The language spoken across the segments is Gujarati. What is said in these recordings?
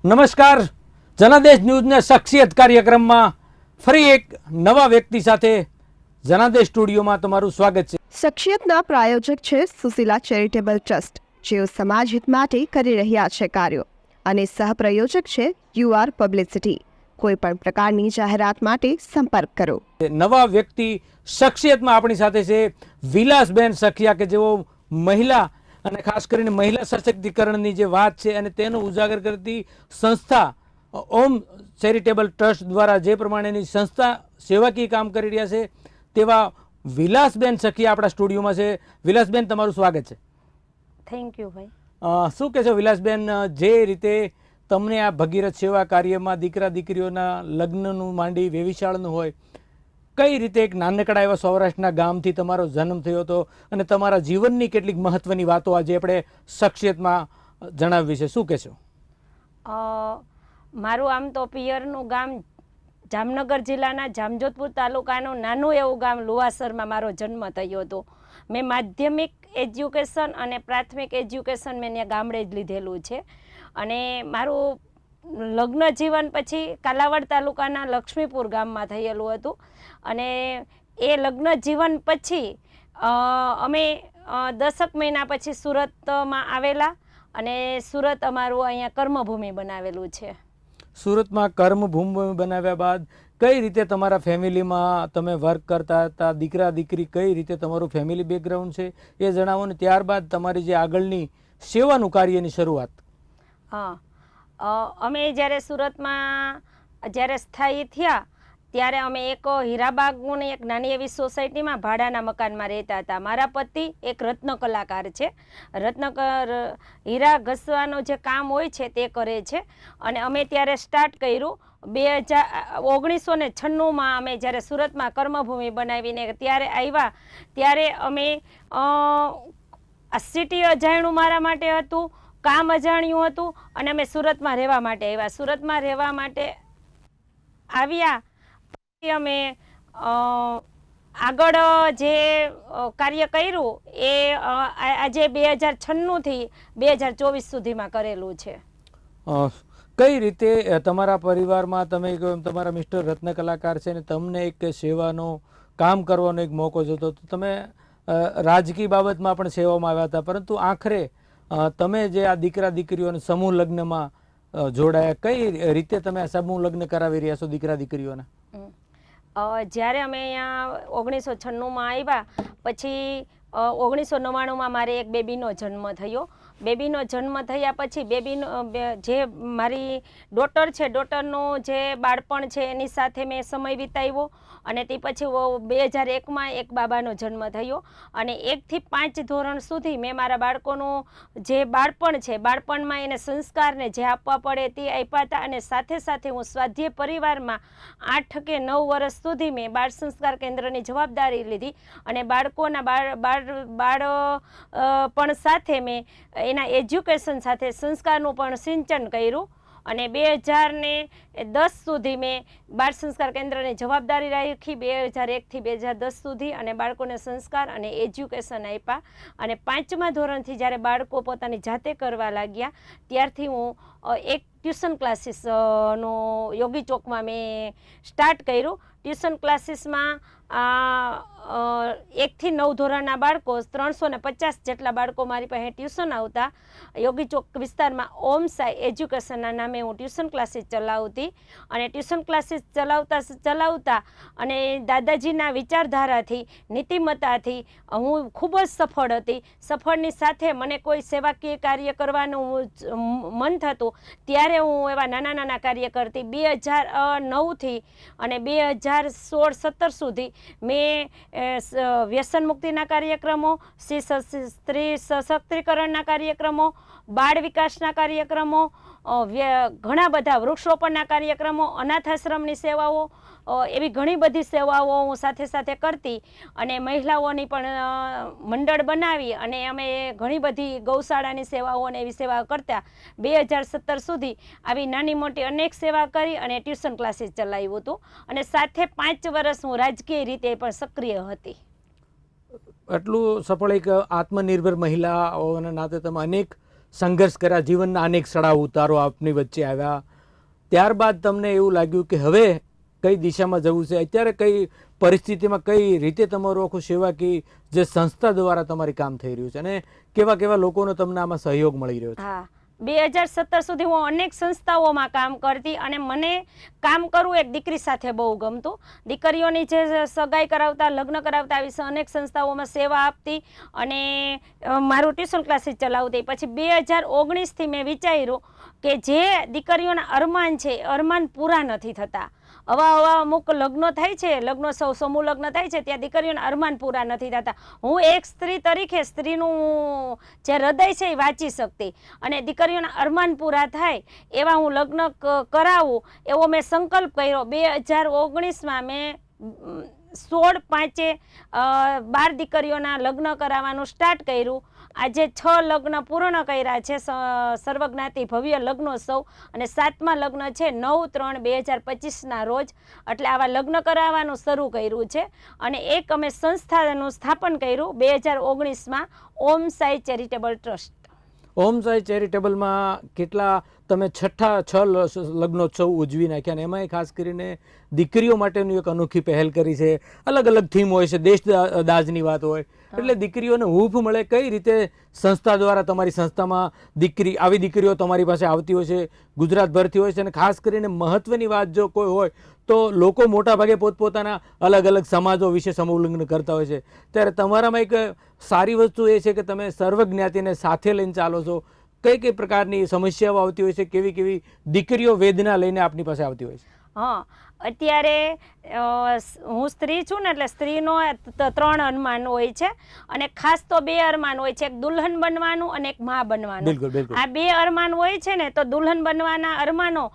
નમસ્કાર, જનાદેશ ન્યૂઝના શખ્સિયત કાર્યક્રમમાં ફરી એક નવા વ્યક્તિ સાથે જનાદેશ સ્ટુડિયોમાં તમારું સ્વાગત છે. શખ્સિયતના પ્રાયોજક છે સુશીલા ચેરિટેબલ ટ્રસ્ટ, જેઓ સમાજ હિત માટે કરી રહ્યા છે કાર્યો, અને સહપ્રાયોજક છે યુઆર પબ્લિસિટી. કોઈ પણ પ્રકારની જાહેરાત માટે સંપર્ક કરો. નવા વ્યક્તિ શખ્સિયતમાં આપણી સાથે છે વિલાસબેન સખિયા, કે જેઓ મહિલા અને ખાસ કરીને મહિલા સશક્તિકરણની જે વાત છે અને તેનો ઉજાગર કરતી સંસ્થા ઓમ ચેરિટેબલ ટ્રસ્ટ દ્વારા જે પ્રમાણેની સંસ્થા સેવાકીય કામ કરી રહ્યા છે તેવા વિલાસબેન સખિયા આપણા સ્ટુડિયોમાં છે. વિલાસબેન, તમારું સ્વાગત છે. થેન્ક યુ ભાઈ. શું કહેશો વિલાસબેન, જે રીતે તમને આ ભગીરથ સેવા કાર્યમાં દીકરા દીકરીઓના લગ્નનું માંડી વેવિશાળનું હોય, કઈ રીતે એક નાનકડા એવા સૌરાષ્ટ્રના ગામથી તમારો જન્મ થયો હતો અને તમારા જીવનની કેટલીક મહત્વની વાતો આજે આપણે શખ્સિયતમાં જણાવવી છે, શું કહેશો? મારું આમ તો પિયરનું ગામ જામનગર જિલ્લાના જામજોધપુર તાલુકાનું નાનું એવું ગામ લુવાસરમાં મારો જન્મ થયો હતો. મેં માધ્યમિક એજ્યુકેશન અને પ્રાથમિક એજ્યુકેશન મેં ત્યાં ગામડે જ લીધેલું છે. અને મારું લગ્ન જીવન પછી કાલાવાડ તાલુકાના લક્ષ્મીપુર ગામમાં થયેલું હતું. અને એ લગ્ન જીવન પછી અમે 10 મહિના પછી સુરતમાં આવેલા, અને સુરત અમારું અહીંયા કર્મભૂમિ બનાવેલું છે. સુરતમાં કર્મભૂમિ બનાવ્યા બાદ કઈ રીતે તમારા ફેમિલીમાં તમે વર્ક કરતા હતા, દીકરા દીકરી કઈ રીતે તમારું ફેમિલી બેકગ્રાઉન્ડ છે એ જણાવો, ને ત્યારબાદ તમારી જે આગળની સેવાનું કાર્યની શરૂઆત. હા, અમે જ્યારે સુરતમાં જ્યારે સ્થાયી થયા ત્યારે અમે એક હીરાબાગની એક નાની એવી સોસાયટીમાં ભાડાના મકાનમાં રહેતા હતા. મારા પતિ એક રત્ન કલાકાર છે, હીરા ઘસવાનું જે કામ હોય છે તે કરે છે. અને અમે ત્યારે સ્ટાર્ટ કર્યું 1996માં અમે જ્યારે સુરતમાં કર્મભૂમિ બનાવીને ત્યારે આવ્યા, ત્યારે અમે આ સિટી અજાણ્યું મારા માટે હતું, કામ અજાણ્યું હતું, અને અમે સુરતમાં રહેવા માટે આવ્યા. સુરતમાં રહેવા માટે આવ્યા અમે આગળ જે કાર્ય કર્યું એ આજે 2096થી 2024 સુધીમાં કરેલું છે. કઈ રીતે તમારા પરિવારમાં તમે તમારા મિસ્ટર રત્ન કલાકાર છે ને તમને એક સેવાનો કામ કરવાનો એક મોકો જોતો, તો તમે રાજકીય બાબતમાં પણ સેવામાં આવ્યા હતા, પરંતુ આખરે તમે જે આ દીકરા દીકરીઓને સમૂહ લગ્નમાં જોડાયા, કઈ રીતે તમે આ સમૂહ લગ્ન કરાવી રહ્યા છો દીકરા દીકરીઓના? જ્યારે અમે અહીંયા 1996માં આવ્યા પછી 1999માં મારે એક બેબીનો જન્મ થયો. બેબીનો જન્મ થયા પછી બેબીનો જે મારી ડોટર છે, ડોટરનું જે બાળપણ છે એની સાથે મેં સમય વિતાવ્યો. અને તે પછી 2001માં એક બાબાનો જન્મ થયો. અને 1 થી 5 ધોરણ સુધી મેં મારા બાળકોનું જે બાળપણ છે, બાળપણમાં એને સંસ્કારને જે આપવા પડે તે આપ્યા હતા. અને સાથે સાથે હું સ્વાધ્યાય પરિવારમાં 8 કે 9 વર્ષ સુધી મેં બાળ સંસ્કાર કેન્દ્રની જવાબદારી લીધી. અને બાળકોના બાળપણ સાથે મેં એના એજ્યુકેશન સાથે સંસ્કારનું પણ સિંચન કર્યું. અને 2010 સુધી મેં બાળ સંસ્કાર કેન્દ્રની જવાબદારી રાખી, 2001થી 2010 સુધી, અને બાળકોને સંસ્કાર અને એજ્યુકેશન આપ્યા. અને 5મા ધોરણથી જ્યારે બાળકો પોતાની જાતે કરવા લાગ્યા ત્યારથી હું એક ટ્યુશન ક્લાસીસનું યોગી ચોકમાં મેં સ્ટાર્ટ કર્યું. ટ્યુશન ક્લાસીસમાં 1 થી 9 ધોરણના બાળકો 350 જેટલા બાળકો મારી પાસે ટ્યુશન આવતા. યોગી ચોક વિસ્તારમાં ઓમ સાઈ એજ્યુકેશનના નામે હું ટ્યુશન ક્લાસીસ ચલાવતી. અને ટ્યુશન ક્લાસીસ ચલાવતા અને દાદાજીના વિચારધારાથી, નીતિમત્તાથી હું ખૂબ જ સફળ હતી. સફળની સાથે મને કોઈ સેવાકીય કાર્ય કરવાનું મન થતું ત્યારે હું એવા નાના નાના કાર્ય કરતી. 2009થી અને 2016-17 સુધી મેં વ્યસન મુક્તિના કાર્યક્રમો, સ્ત્રી સશક્તિકરણના કાર્યક્રમો, બાળ વિકાસના કાર્યક્રમો, ઘણા બધા વૃક્ષરોપણના કાર્યક્રમો, અનાથાશ્રમની સેવાઓ, એવી ઘણી બધી સેવાઓ હું સાથે સાથે કરતી. અને મહિલાઓની પણ મંડળ બનાવી અને અમે ઘણી બધી ગૌશાળાની સેવાઓ અને એવી સેવા કરતા. 2017 સુધી આવી નાની મોટી અનેક સેવા કરી અને ટ્યુશન ક્લાસીસ ચલાવ્યું હતું. અને સાથે 5 વર્ષ હું રાજકીય રીતે પણ સક્રિય હતી. આટલું સફળ એક આત્મનિર્ભર મહિલાઓના નાતે તમે અનેક સંઘર્ષ કર્યા, જીવનના અનેક ચડાવ ઉતારો આપની વચ્ચે આવ્યા, ત્યારબાદ તમને એવું લાગ્યું કે હવે કઈ દિશામાં જવું છે, અત્યારે કઈ પરિસ્થિતિમાં કઈ રીતે તમારું આખું સેવાકીય જે સંસ્થા દ્વારા તમારી કામ થઈ રહ્યું છે અને કેવા કેવા લોકોનો તમને આમાં સહયોગ મળી રહ્યો છે? હા, 2017 સુધી હું અનેક સંસ્થાઓમાં કામ કરતી અને મને કામ કરવું એક દીકરી સાથે બહુ ગમતું. દીકરીઓની જે સગાઈ કરાવતા, લગ્ન કરાવતા, આવી અનેક સંસ્થાઓમાં સેવા આપતી અને મારું ટ્યુશન ક્લાસીસ ચલાવતી. પછી 2019થી મેં વિચાર્યું કે જે દીકરીઓના અરમાન છે, અરમાન પૂરા નથી થતા. હવા અમુક લગ્નો થાય છે, લગ્નો સમૂહ લગ્ન થાય છે, ત્યાં દીકરીઓના અરમાન પૂરા નથી થતા. હું એક સ્ત્રી તરીકે સ્ત્રીનું જે હૃદય છે એ વાંચી શકતી અને દીકરીઓના અરમાન પૂરા થાય એવા હું લગ્ન કરાવું એવો મેં સંકલ્પ કર્યો. 2019માં મેં 16/5 દીકરીઓના લગ્ન કરાવવાનું સ્ટાર્ટ કર્યું. આજે 6 લગ્ન પૂર્ણ કર્યા છે, સર્વજ્ઞાતિ ભવ્ય લગ્નોત્સવ, અને 7મા લગ્ન છે 9/3/2025ના રોજ. એટલે આવા લગ્ન કરાવવાનું શરૂ કર્યું છે અને એક અમે સંસ્થાનું સ્થાપન કર્યું 2019માં, ઓમ સાઈ ચેરિટેબલ ટ્રસ્ટ. ઓમ સાઈ ચેરિટેબલમાં કેટલા તમે 6 લગ્નોત્સવ ઉજવી નાખ્યા અને એમાંય ખાસ કરીને દીકરીઓ માટેની એક અનોખી પહેલ કરી છે. અલગ અલગ થીમ હોય છે, દેશ દાજની વાત હોય, એટલે દીકરીઓને હૂંફ મળે કઈ રીતે સંસ્થા દ્વારા તમારી સંસ્થામાં આવી દીકરીઓ તમારી પાસે આવતી હોય છે, ગુજરાતભરથી હોય છે. અને ખાસ કરીને મહત્વની વાત જો કોઈ હોય તો લોકો મોટા ભાગે પોતપોતાના અલગ અલગ સમાજો વિશે સમૂહ લગ્ન કરતા હોય છે, ત્યારે તમારામાં એક સારી વસ્તુ એ છે કે તમે સર્વજ્ઞાતિને સાથે લઈને ચાલો છો. કઈ કઈ પ્રકારની સમસ્યાઓ આવતી હોય છે, કેવી કેવી દીકરીઓ વેદના લઈને આપની પાસે આવતી હોય છે? હા, અત્યારે હું સ્ત્રી છું ને, એટલે સ્ત્રીનો 3 અરમાન હોય છે અને ખાસ તો 2 અરમાન હોય છે, એક દુલ્હન બનવાનું અને એક મા બનવાનું. બિલકુલ બિલકુલ. આ 2 અરમાન હોય છે ને, તો દુલ્હન બનવાના અરમાનો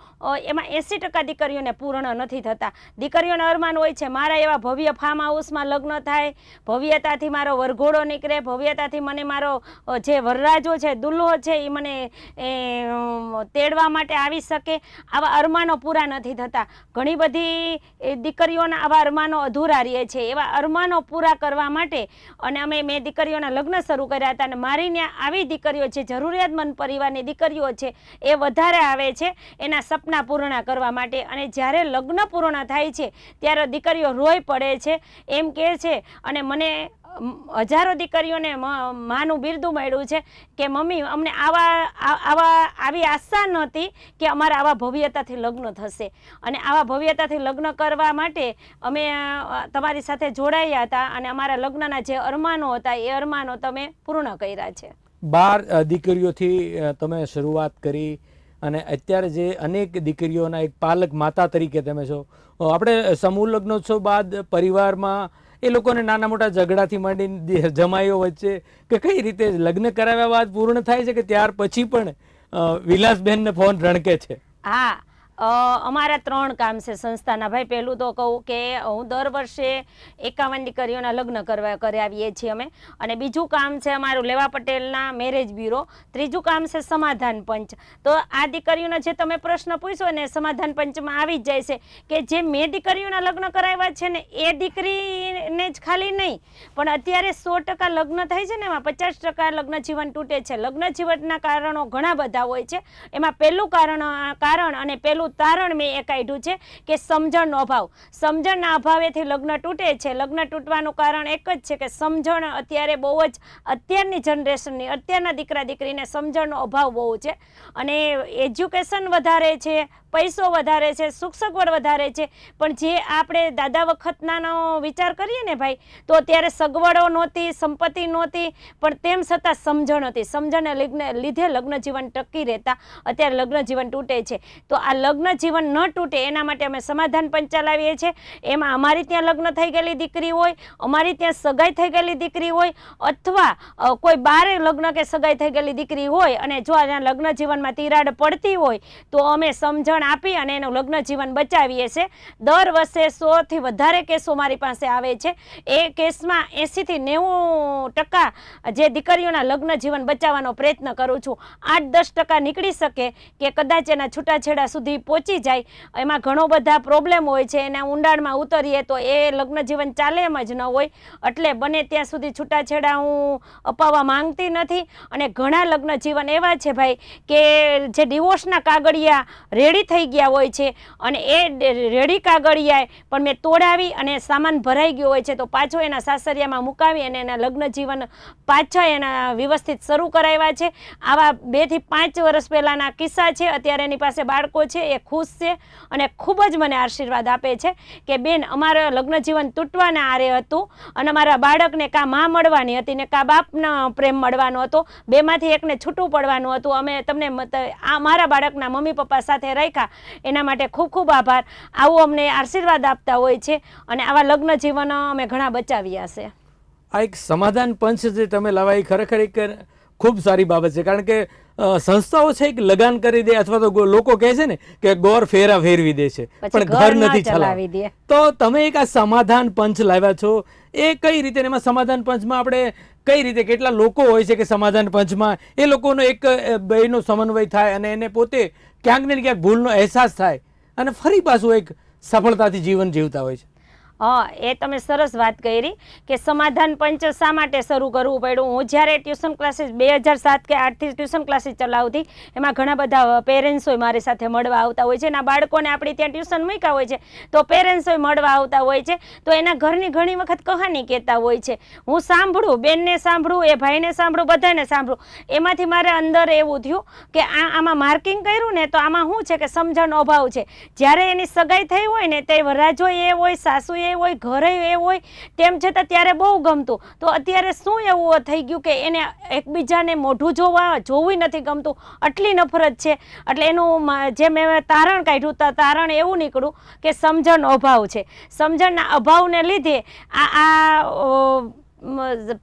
એમાં 80% દીકરીઓને પૂર્ણ નથી થતા. દીકરીઓના અરમાન હોય છે મારા એવા ભવ્ય ફાર્મ હાઉસમાં લગ્ન થાય, ભવ્યતાથી મારો વરઘોડો નીકળે, ભવ્યતાથી મને મારો જે વરરાજો છે, દુલ્હો છે, એ મને તેડવા માટે આવી શકે. આવા અરમાનો પૂરા નથી થતા. ઘણી બધી દીકરીઓના આવા અરમાનો અધૂરા રહે છે. એવા અરમાનો પૂરા કરવા માટે અને મેં દીકરીઓના લગ્ન શરૂ કર્યા હતા અને મારી ત્યાં આવી દીકરીઓ છે, જરૂરિયાતમંદ પરિવારની દીકરીઓ છે, એ વધારે આવે છે એના સપના પૂર્ણ કરવા માટે. અને જ્યારે લગ્ન પૂર્ણ થાય છે ત્યારે દીકરીઓ રોઈ પડે છે, એમ કહે છે. અને મને હજારો દીકરીઓને માનું બિરદું મળ્યું છે કે મમ્મી, અમને આવી આશા નહોતી કે અમારા આવા ભવ્યતાથી લગ્ન થશે. અને આવા ભવ્યતાથી લગ્ન કરવા માટે અમે તમારી સાથે જોડાયા હતા અને અમારા લગ્નના જે અરમાનો હતા એ અરમાનો તમે પૂર્ણ કર્યા છે. 12 દીકરીઓથી તમે શરૂઆત કરી અને અત્યારે જે અનેક દીકરીઓના એક પાલક માતા તરીકે તમે છો. આપણે સમૂહ લગ્નોત્સવ બાદ પરિવારમાં એ લોકોને નાના મોટા ઝઘડાથી માંડી જમાઈઓ વચ્ચે કે કઈ રીતે લગ્ન કરાવ્યા બાદ પૂર્ણ થાય છે કે ત્યાર પછી પણ વિલાસબેનને ફોન રણકે છે? હા, અમારા 3 કામ છે સંસ્થાના ભાઈ. પહેલું તો કહું કે હું દર વર્ષે 51 દીકરીઓના લગ્ન કરાવીએ છીએ અમે. અને બીજું કામ છે અમારું લેવા પટેલના મેરેજ બ્યુરો. ત્રીજું કામ છે સમાધાન પંચ. તો આ દીકરીઓના જે તમે પ્રશ્ન પૂછ્યો ને, સમાધાન પંચમાં આવી જ જાય છે કે જે મેં દીકરીઓના લગ્ન કરાવ્યા છે ને, એ દીકરીને જ ખાલી નહીં, પણ અત્યારે 100% લગ્ન થાય છે ને, એમાં 50% લગ્ન જીવન તૂટે છે. લગ્ન જીવનના કારણો ઘણા બધા હોય છે. એમાં પહેલું કારણ અને પહેલું તારણ મેં એ કાઢ્યું છે કે સમજણનો અભાવ. સમજણના અભાવેથી લગ્ન તૂટે છે. લગ્ન તૂટવાનું કારણ એક જ છે કે સમજણ અત્યારે બહુ જ, અત્યારની જનરેશનની, અત્યારના દીકરા દીકરીને સમજણનો અભાવ બહુ છે. અને એજ્યુકેશન વધારે છે, પૈસો વધારે છે, સુખ સગવડ વધારે છે, પણ જે આપણે દાદા વખતનાનો વિચાર કરીએ ને ભાઈ, તો અત્યારે સગવડો નહોતી, સંપત્તિ નહોતી, પણ તેમ છતાં સમજણ હતી. સમજણને લીધે લગ્ન જીવન ટકી રહેતા. અત્યારે લગ્ન જીવન તૂટે છે. તો આ લગ્ન જીવન ન તૂટે એના માટે અમે સમાધાન પંચ ચલાવીએ છીએ. એમાં અમારી ત્યાં લગ્ન થઈ ગયેલી દીકરી હોય, અમારી ત્યાં સગાઈ થઈ ગયેલી દીકરી હોય, અથવા કોઈ બારે લગ્ન કે સગાઈ થઈ ગયેલી દીકરી હોય અને જો આ લગ્ન જીવનમાં તિરાડ પડતી હોય તો અમે સમજણ આપી અને એનું લગ્ન જીવન બચાવીએ છીએ. દર વર્ષે 100થી વધારે કેસો મારી પાસે આવે છે. એ કેસમાં 80થી 90% જે દીકરીઓના લગ્ન જીવન બચાવવાનો પ્રયત્ન કરું છું. 8-10% નીકળી શકે કે કદાચ એના છૂટાછેડા સુધી પહોંચી જાય એમાં ઘણો બધા પ્રોબ્લેમ હોય છે, એના ઊંડાણમાં ઉતરીએ તો એ લગ્ન જીવન ચાલે એમ જ ન હોય. એટલે બને ત્યાં સુધી છૂટાછેડા હું અપાવવા માંગતી નથી. અને ઘણા લગ્ન જીવન એવા છે ભાઈ કે જે ડિવોર્સના કાગળિયા રેડી થઈ ગયા હોય છે અને એ રેડી કાગળિયા પણ મેં તોડાવી અને સામાન ભરાઈ ગયો હોય છે તો પાછો એના સાસરિયામાં મુકાવી અને એના લગ્ન જીવન પાછા એના વ્યવસ્થિત શરૂ કરાવ્યા છે. આવા 2 થી 5 વર્ષ પહેલાના કિસ્સા છે. અત્યારે એની પાસે બાળકો છે, એ ખુશ છે અને ખૂબ જ મને આશીર્વાદ આપે છે કે બેન અમારા લગ્ન જીવન તૂટવાના આરે હતું અને મારા બાળકને કાં માં મળવાની હતી ને કાં બાપનો પ્રેમ મળવાનો હતો, બેમાંથી એકને છૂટું પડવાનું હતું. અમે તમને આ મારા બાળકના મમ્મી પપ્પા સાથે રાખ્યા એના માટે ખૂબ ખૂબ આભાર. આવું અમને આશીર્વાદ આપતા હોય છે અને આવા લગ્ન જીવન અમે ઘણા બચાવ્યા છે. આ એક સમાધાન પંચ જે તમે લાવ્યા એ ખરેખર એક ખૂબ સારી બાબત છે, કારણ કે સંસ્થાઓ છે કે લગાન કરી દે અથવા તો લોકો કહે છે ને કે ગોર ફેરા ફેરવી દે છે પણ ઘર નથી ચલાવી દે. તો તમે એક આ સમાધાન પંચ લાવ્યા છો, એ કઈ રીતે? એમાં સમાધાન પંચમાં આપણે કઈ રીતે, કેટલા લોકો હોય છે કે સમાધાન પંચમાં એ લોકોનો એક બેનો સમન્વય થાય અને એને પોતે ક્યાંક ને ક્યાંક ભૂલનો અહેસાસ થાય અને ફરી પાછું એક સફળતાથી જીવન જીવતા હોય છે? એ તમે સરસ વાત કરી કે સમાધાન પંચ શા માટે શરૂ કરવું પડ્યું. હું જ્યારે ટ્યુશન ક્લાસીસ 2007 કે 8થી ટ્યુશન ક્લાસીસ ચલાવતી, એમાં ઘણા બધા પેરેન્ટ્સો મારી સાથે મળવા આવતા હોય છે. એના બાળકોને આપણે ત્યાં ટ્યુશન મૂક્યા હોય છે તો પેરેન્ટ્સો મળવા આવતા હોય છે, તો એના ઘરની ઘણી વખત કહાની કહેતા હોય છે. હું સાંભળું, બેનને સાંભળું, એ ભાઈને સાંભળું, બધાને સાંભળું. એમાંથી મારે અંદર એવું થયું કે આમાં માર્કિંગ કર્યું ને તો આમાં શું છે કે સમજણ અભાવ છે. જ્યારે એની સગાઈ થઈ હોય ને તે વરરાજો એ હોય, સાસુ એ હોય, ઘરે એ હોય, તેમ છતાં ત્યારે બહુ ગમતું. તો અત્યારે શું એવું થઈ ગયું કે એને એકબીજાને મોઢું જોવું નથી ગમતું, આટલી નફરત છે. એટલે એનું જે મેં તારણ કાઢ્યું તારણ એવું નીકળ્યું કે સમજણ અભાવ છે. સમજણના અભાવને લીધે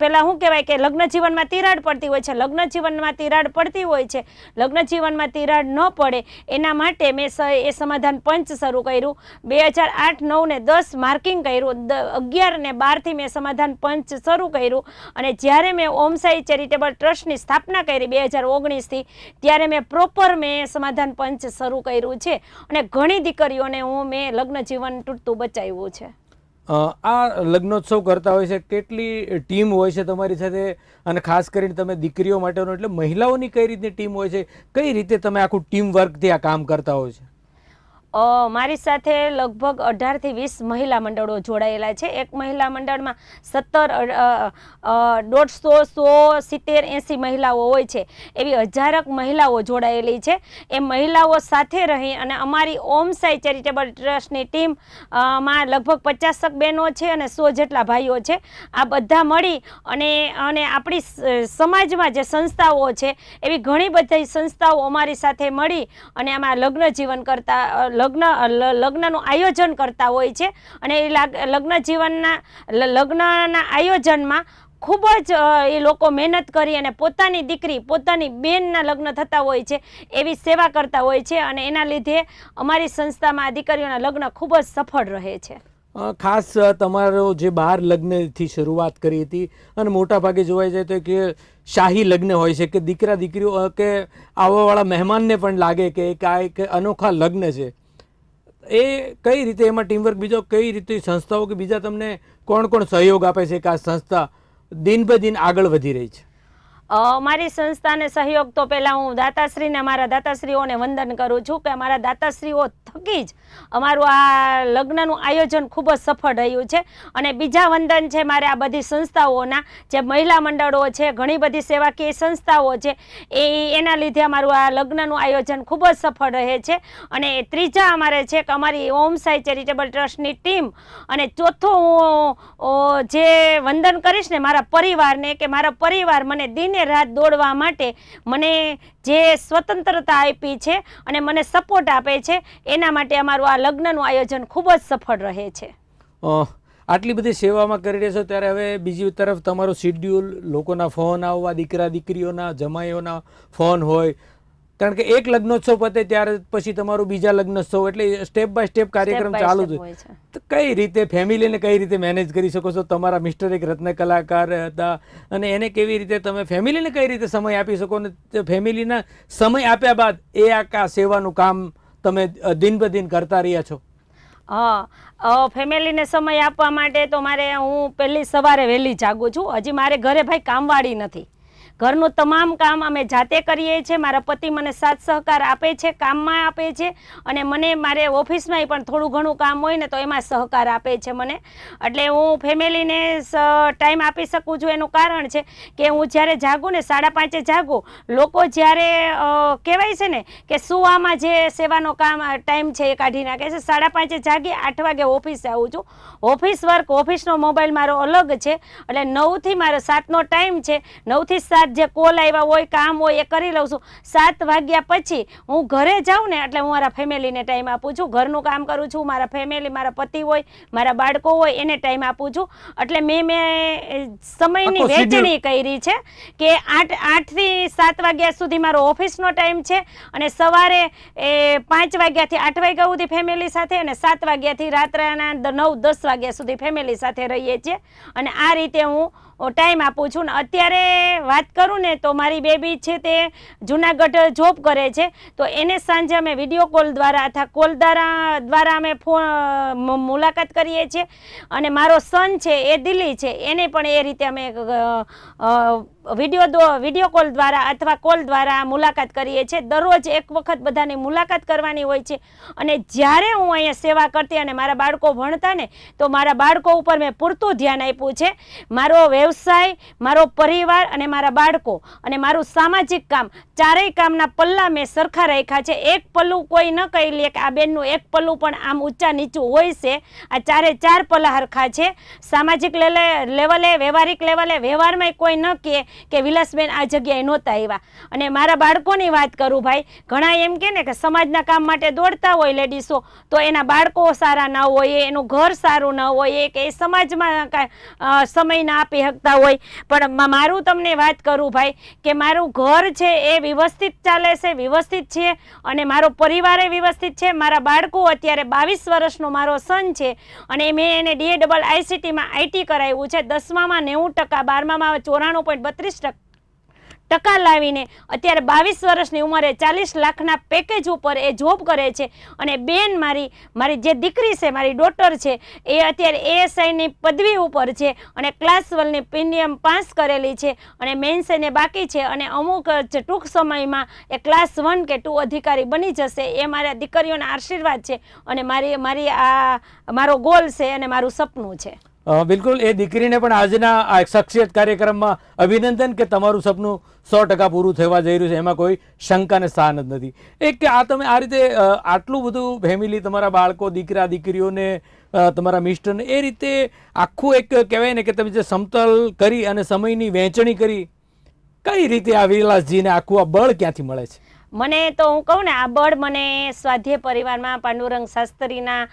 પેલા શું કહેવાય કે લગ્ન જીવનમાં તિરાડ પડતી હોય છે. લગ્ન જીવનમાં તિરાડ પડતી હોય છે, લગ્ન જીવનમાં તિરાડ ન પડે એના માટે મેં એ સમાધાન પંચ શરૂ કર્યું. 2008, 9 ને 10 માર્કિંગ કર્યું, 11 ને 12થી મેં સમાધાન પંચ શરૂ કર્યું. અને જ્યારે મેં ઓમ સાઈ ચેરિટેબલ ટ્રસ્ટની સ્થાપના કરી 2019થી, ત્યારે મેં પ્રોપર સમાધાન પંચ શરૂ કર્યું છે અને ઘણી દીકરીઓને મેં લગ્ન જીવન તૂટતું બચાવ્યું છે. આ લગ્નોત્સવ કરતા હોય છે, કેટલી ટીમ હોય છે તમારી સાથે? અને ખાસ કરીને તમે દીકરીઓ માટેનો એટલે મહિલાઓની કઈ રીતની ટીમ હોય છે, કઈ રીતે તમે આખું ટીમ વર્કથી આ કામ કરતા હોય છે? મારી સાથે લગભગ 18 થી 20 મહિલા મંડળો જોડાયેલા છે. એક મહિલા મંડળમાં 17, 150, 100, 70, 80 મહિલાઓ હોય છે. એવી હજારક મહિલાઓ જોડાયેલી છે. એ મહિલાઓ સાથે રહી અને અમારી ઓમ સાઈ ચેરિટેબલ ટ્રસ્ટની ટીમ માં લગભગ 50 બહેનો છે અને 100 જેટલા ભાઈઓ છે. આ બધા મળી અને આપણી સમાજમાં જે સંસ્થાઓ છે એવી ઘણી બધી સંસ્થાઓ અમારી સાથે મળી અને આમાં લગ્ન જીવન કરતા લગ્નનું આયોજન કરતા હોય છે. અને એ લગ્નના આયોજનમાં ખૂબ જ એ લોકો મહેનત કરી અને પોતાની દીકરી, પોતાની બેનના લગ્ન થતા હોય છે એવી સેવા કરતા હોય છે. અને એના લીધે અમારી સંસ્થામાં દીકરીઓના લગ્ન ખૂબ જ સફળ રહે છે. ખાસ તમારો જે 12 લગ્નથી શરૂઆત કરી હતી અને મોટા ભાગે જોવા જાય તો કે શાહી લગ્ન હોય છે કે દીકરા દીકરીઓ કે આવવાવાળા મહેમાનને પણ લાગે કે આ એક અનોખા લગ્ન છે. એ કઈ રીતે એમાં ટીમવર્ક, બીજો કઈ રીતે સંસ્થાઓ કે બીજા તમને કોણ કોણ સહયોગ આપે છે કે આ સંસ્થા દિન બ દિન આગળ વધી રહી છે? મારી સંસ્થાને સહયોગ તો પહેલાં હું દાતાશ્રીને, અમારા દાતાશ્રીઓને વંદન કરું છું કે અમારા દાતાશ્રીઓ થકી જ અમારું આ લગ્નનું આયોજન ખૂબ જ સફળ રહ્યું છે. અને બીજા વંદન છે મારે આ બધી સંસ્થાઓના, જે મહિલા મંડળો છે, ઘણી બધી સેવાકીય સંસ્થાઓ છે, એના લીધે અમારું આ લગ્નનું આયોજન ખૂબ જ સફળ રહે છે. અને ત્રીજા અમારે છે કે અમારી ઓમ સાઈ ચેરિટેબલ ટ્રસ્ટની ટીમ. અને ચોથું હું જે વંદન કરીશ ને મારા પરિવારને, કે મારા પરિવાર મને દિને રાત દોડવા માટે મને જે સ્વતંત્રતા આપી છે અને મને સપોર્ટ આપે છે, એના માટે અમારું આ લગ્નનું આયોજન ખૂબ જ સફળ રહે છે. આટલી બધી સેવામાં કરી રહ્યા છો ત્યારે હવે બીજી તરફ તમારો શિડ્યુલ, લોકોના ફોન આવવા, દીકરા દીકરીઓના જમાઈઓના ફોન હોય, કારણ કે એક લગ્નોત્સવ પતે ત્યારે પછી તમારું બીજા લગ્નોત્સવ, એટલે સ્ટેપ બાય સ્ટેપ કાર્યક્રમ ચાલુ છે. તો કઈ રીતે ફેમિલીને કઈ રીતે મેનેજ કરી શકો છો? તમારા મિસ્ટર એક રત્ન કલાકાર હતા અને એને કેવી રીતે તમે ફેમિલીને કઈ રીતે સમય આપી શકો? અને ફેમિલીના સમય આપ્યા બાદ એ આખા સેવાનું કામ તમે દિન બ દિન કરતા રહ્યા છો? હા, ફેમિલીને સમય આપવા માટે તો હું પહેલી સવારે વહેલી જાગું છું. હજી મારે ઘરે ભાઈ કામવાળી નથી. ઘરનું તમામ કામ અમે જાતે કરીએ છીએ. મારા પતિ મને સાથ સહકાર આપે છે, કામમાં આપે છે, અને મને મારે ઓફિસમાં પણ થોડું ઘણું કામ હોય ને તો એમાં સહકાર આપે છે મને. એટલે હું ફેમિલીને ટાઈમ આપી શકું છું. એનું કારણ છે કે હું જ્યારે જાગું ને 5:30 જાગું, લોકો જ્યારે કહેવાય છે ને કે સુવામાં જે સેવાનો ટાઈમ છે એ કાઢી નાખે છે. 5:30 જાગી 8 વાગે ઓફિસે આવું છું. ઓફિસ વર્ક, ઓફિસનો મોબાઈલ મારો અલગ છે. એટલે 9 થી મારો 7નો ટાઈમ છે. 9 થી 7 જે કોલ આવ્યા હોય, કામ હોય એ કરી લઉં છું. 7 વાગ્યા પછી હું ઘરે જાઉં ને એટલે હું મારા ફેમિલીને ટાઈમ આપું છું. ઘરનું કામ કરું છું. મારા ફેમિલી, મારા પતિ હોય, મારા બાળકો હોય એને ટાઈમ આપું છું. એટલે મેં સમયની વહેંચણી કરી છે કે 8 થી 7 વાગ્યા સુધી મારો ઓફિસનો ટાઈમ છે, અને સવારે 5 વાગ્યાથી 8 વાગ્યા સુધી ફેમિલી સાથે, અને 7 વાગ્યાથી રાત્રના 9-10 વાગ્યા સુધી ફેમિલી સાથે રહીએ છીએ. અને આ રીતે હું ટાઈમ આપું છું. ને અત્યારે વાત કરું ને તો મારી બેબી છે તે જુનાગઢ જોબ કરે છે, તો એને સાંજે અમે વિડીયો કોલ દ્વારા અથવા કોલ દ્વારા અમે મુલાકાત કરીએ છીએ. અને મારો સન છે એ દિલ્હી છે, એને પણ એ રીતે અમે વિડીયો કોલ દ્વારા અથવા કોલ દ્વારા મુલાકાત કરીએ છીએ. દરરોજ એક વખત બધાની મુલાકાત કરવાની હોય છે. અને જ્યારે હું અહીંયા સેવા કરતી અને મારા બાળકો ભણતા ને તો મારા બાળકો ઉપર મેં પૂરતું ધ્યાન આપ્યું છે. મારો વ્યવસાય, મારો પરિવાર અને મારા બાળકો અને મારું સામાજિક કામ, ચારેય કામના પલ્લા મેં સરખા રાખ્યા છે. એક પલ્લું કોઈ ન કહી લે કે આ બેનનું એક પલ્લું પણ આમ ઊંચા નીચું હોય છે. આ 4 પલ્લા હરખા છે. સામાજિક લેવલે, વ્યવહારિક લેવલે, વ્યવહારમાં કોઈ ન કહે કે વિલાસબેન આ જગ્યાએ નહોતા આવ્યા. અને મારા બાળકોની વાત કરું ભાઈ, ઘણા એમ કે ને કે સમાજના કામ માટે દોડતા હોય લેડીસો, તો એના બાળકો સારા ના હોય, એનું ઘર સારું ન હોય, કે એ સમાજમાં સમય ના આપી શકતા હોય. પણ મારું તમને વાત કરું ભાઈ કે મારું ઘર છે એ વ્યવસ્થિત ચાલે છે, વ્યવસ્થિત છે, અને મારો પરિવાર એ વ્યવસ્થિત છે. મારા બાળકો અત્યારે 22 વર્ષનો મારો સન છે, અને મેં એને DAIICTમાં IT કરાવ્યું છે. 10મામાં 90%, 12મામાં 94.32% લાવીને અત્યારે 22 વર્ષની ઉંમરે 40 લાખના પેકેજ ઉપર એ જોબ કરે છે. અને બેન મારી જે દીકરી છે, મારી ડોટર છે, એ અત્યારે ASIની પદવી ઉપર છે, અને ક્લાસ 1ની પ્રીમિયમ પાસ કરેલી છે, અને મેન્સ એને બાકી છે, અને અમુક ટૂંક સમયમાં એ ક્લાસ 1 કે 2 અધિકારી બની જશે. એ મારા દીકરીઓના આશીર્વાદ છે, અને મારો ગોલ છે અને મારું સપનું છે. બિલકુલ, એ દીકરીને પણ આજના આ શખ્સિયત કાર્યક્રમમાં અભિનંદન કે તમારું સપનું 100% પૂરું થવા જઈ રહ્યું છે, એમાં કોઈ શંકા ને સ્થાન જ નથી. કે તમે આ રીતે આટલું બધું ફેમિલી, તમારા બાળકો, દીકરા દીકરીઓને, તમારા મિસ્ટરને, એ રીતે આખું એક કહેવાય ને કે તમે જે સમતલ કરી અને સમયની વહેંચણી કરી, કઈ રીતે આ વિલાસજીને આખું આ બળ ક્યાંથી મળે છે? મને તો હું કહું ને, આ બળ મને સ્વાધ્યાય પરિવારમાં પાંડુરંગ શાસ્ત્રીના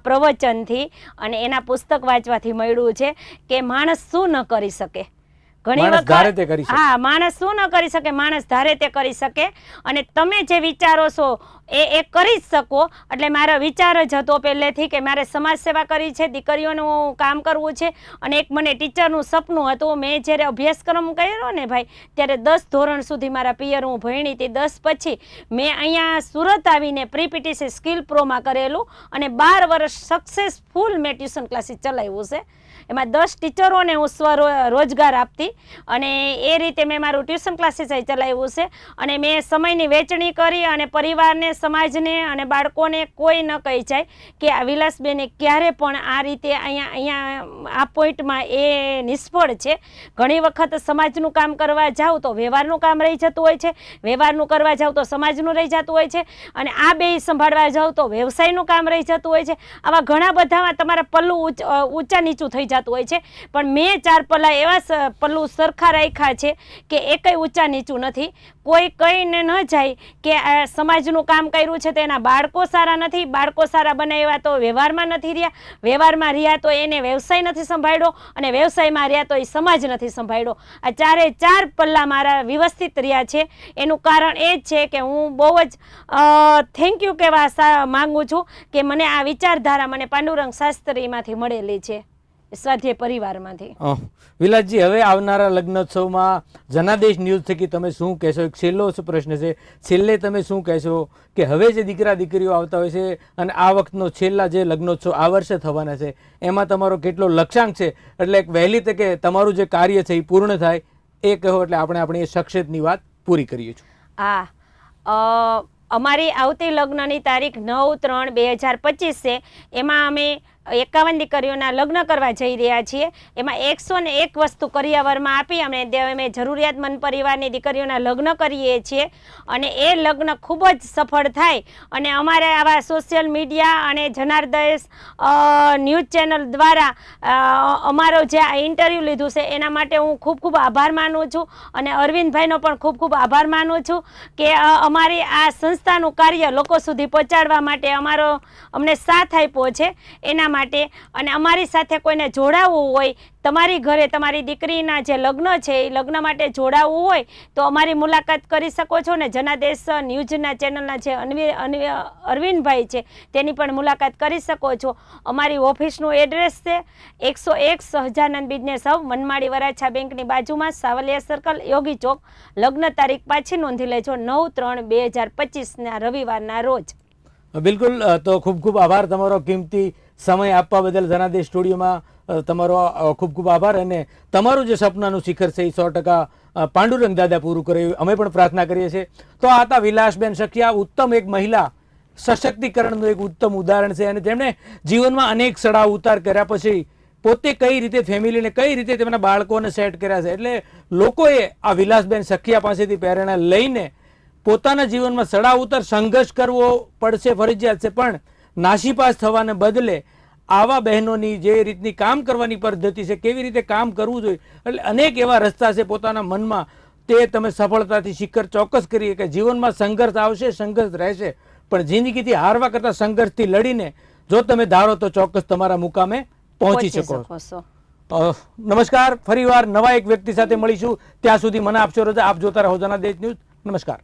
પ્રવચનથી અને એના પુસ્તક વાંચવાથી મળ્યું છે કે માણસ શું ન કરી શકે. ઘણી વખત હા, માણસ શું ન કરી શકે, માણસ ધારે તે કરી શકે. અને તમે જે વિચારો છો એ કરી જ શકો. એટલે મારો વિચાર જ હતો પહેલેથી કે મારે સમાજ સેવા કરવી છે, દીકરીઓનું કામ કરવું છે, અને એક મને ટીચરનું સપનું હતું. મેં જ્યારે અભ્યાસક્રમ કર્યો ને ભાઈ, ત્યારે 10 ધોરણ સુધી મારા પિયર હું ભણી હતી. 10 પછી મેં અહીંયા સુરત આવીને પ્રી-PTC સ્કિલ પ્રોમાં કરેલું, અને 12 વર્ષ સક્સેસફુલ મેં ટ્યુશન ક્લાસીસ ચલાવ્યું છે. એમાં 10 ટીચરોને હું રોજગાર આપતી, અને એ રીતે મેં મારું ટ્યુશન ક્લાસીસ ચલાવ્યું છે. અને મેં સમયની વહેંચણી કરી, અને પરિવારને, સમાજને અને બાળકોને કોઈ ન કહી જાય કે આ વિલાસબેને ક્યારે પણ આ રીતે અહીંયા આ પોઈન્ટમાં એ નિષ્ફળ છે. ઘણી વખત સમાજનું કામ કરવા જાવ તો વ્યવહારનું કામ રહી જતું હોય છે, વ્યવહારનું કરવા જાવ તો સમાજનું રહી જતું હોય છે, અને આ બે સંભાળવા જાવ તો વ્યવસાયનું કામ રહી જતું હોય છે. આવા ઘણા બધામાં તમારા પલ્લું ઊંચા નીચું થઈ જતું હોય છે. પણ મેં 4 પલ્લા એવા પલ્લું સરખા રાખ્યા છે કે એ કંઈ ઊંચા નીચું નથી. કોઈ કહીને ન જાય કે સમાજનું કામ કર્યું છે તો એના બાળકો સારા નથી, બાળકો સારા બનાવ્યા તો વ્યવહારમાં નથી રહ્યા, વ્યવહારમાં રહ્યા તો એને વ્યવસાય નથી સંભાળ્યો, અને વ્યવસાયમાં રહ્યા તો એ સમાજ નથી સંભાળ્યો. આ 4 પલ્લા મારા વ્યવસ્થિત રહ્યા છે. એનું કારણ એ જ છે કે હું બહુ જ થેન્ક યુ કહેવા માંગુ છું કે મને આ વિચારધારા મને પાંડુરંગ શાસ્ત્રીમાંથી મળેલી છે. સ્વાધ્યાય પરિવારમાંથી. વિલાસજી, હવે આવનારા લગ્નોત્સવમાં જનાદેશ ન્યૂઝ થકી તમે શું કહેશો? એક છેલ્લો પ્રશ્ન છે, છેલ્લે તમે શું કહેશો કે હવે જે દીકરા દીકરીઓ આવતા હોય છે અને આ વખતનો છેલ્લા જે લગ્નોત્સવ આ વર્ષે થવાના છે એમાં તમારો કેટલો લક્ષ્યાંક છે, એટલે એક વહેલી તકે તમારું જે કાર્ય છે એ પૂર્ણ થાય એ કહો, એટલે આપણે આપણી શખ્સિયતની વાત પૂરી કરીએ છીએ. હા, અમારી આવતી લગ્નની તારીખ 9/3/2025 છે. એમાં અમે 51 દીકરીઓના લગ્ન કરવા જઈ રહ્યા છીએ. એમાં 101 વસ્તુ કરિયાવરમાં આપી અમે જરૂરિયાતમંદ પરિવારની દીકરીઓના લગ્ન કરીએ છીએ અને એ લગ્ન ખૂબ જ સફળ થાય અને અમારે આવા સોશિયલ મીડિયા અને જનાર્દન ન્યૂઝ ચેનલ દ્વારા અમારો જે આ ઇન્ટરવ્યૂ લીધું છે એના માટે હું ખૂબ ખૂબ આભાર માનું છું અને અરવિંદભાઈનો પણ ખૂબ ખૂબ આભાર માનું છું કે અમારી આ સંસ્થાનું કાર્ય લોકો સુધી પહોંચાડવા માટે અમને સાથ આપ્યો છે એના માટે. અને અમારી સાથે કોઈને જોડાવવું હોય, તમારી ઘરે તમારી દીકરીના જે લગ્ન છે એ લગ્ન માટે જોડાવવું હોય તો અમારી મુલાકાત કરી શકો છો ને જનાદેશ ન્યૂઝના ચેનલના જે અરવિંદભાઈ છે તેની પણ મુલાકાત કરી શકો છો. અમારી ઓફિસનું એડ્રેસ છે 101 સહજાનંદ બિઝનેસ હબ, વનમાળી વરાછા બેંકની બાજુમાં, સાવલિયા સર્કલ, યોગી ચોક. લગ્ન તારીખ પાછી નોંધી લેજો 9/3/2025 રવિવારના રોજ. બિલકુલ, તો ખૂબ ખૂબ આભાર તમારો, કિંમતી સમય આપવા બદલ જનાદેશ સ્ટુડિયોમાં તમારો ખૂબ ખૂબ આભાર. અને તમારું જે સપનાનું શિખર છે એ 100% પાંડુરંગ દાદા પૂરું કરે એવી અમે પણ પ્રાર્થના કરીએ છીએ. તો આ હતા વિલાસબેન સખિયા, ઉત્તમ એક મહિલા સશક્તિકરણનું એક ઉત્તમ ઉદાહરણ છે અને તેમણે જીવનમાં અનેક ચડાવ ઉતાર કર્યા પછી પોતે કઈ રીતે ફેમિલીને કઈ રીતે તેમના બાળકોને સેટ કર્યા છે. એટલે લોકોએ આ વિલાસબેન સખિયા પાસેથી પ્રેરણા લઈને પોતાના જીવનમાં ચડાવ ઉતાર સંઘર્ષ કરવો પડશે, ફરજિયાત છે, પણ નાસીપાસ થવાને બદલે આવા બહેનોની જે રીતની કામ કરવાની પદ્ધતિ છે, કેવી રીતે કામ કરવું જોઈએ, એટલે અનેક એવા રસ્તા છે પોતાના મનમાં, તે તમે સફળતાથી શિખર ચોક્કસ કરીએ કે જીવનમાં સંઘર્ષ આવશે, સંઘર્ષ રહેશે, પણ જિંદગીથી હારવા કરતાં સંઘર્ષથી લડીને જો તમે ધારો તો ચોક્કસ તમારા મુકામે પહોંચી શકો છો. નમસ્કાર, ફરીવાર નવા એક વ્યક્તિ સાથે મળીશું. ત્યાં સુધી મને આપશો રજા. આપ જોતા રહો જનાદેશ ન્યૂઝ. નમસ્કાર.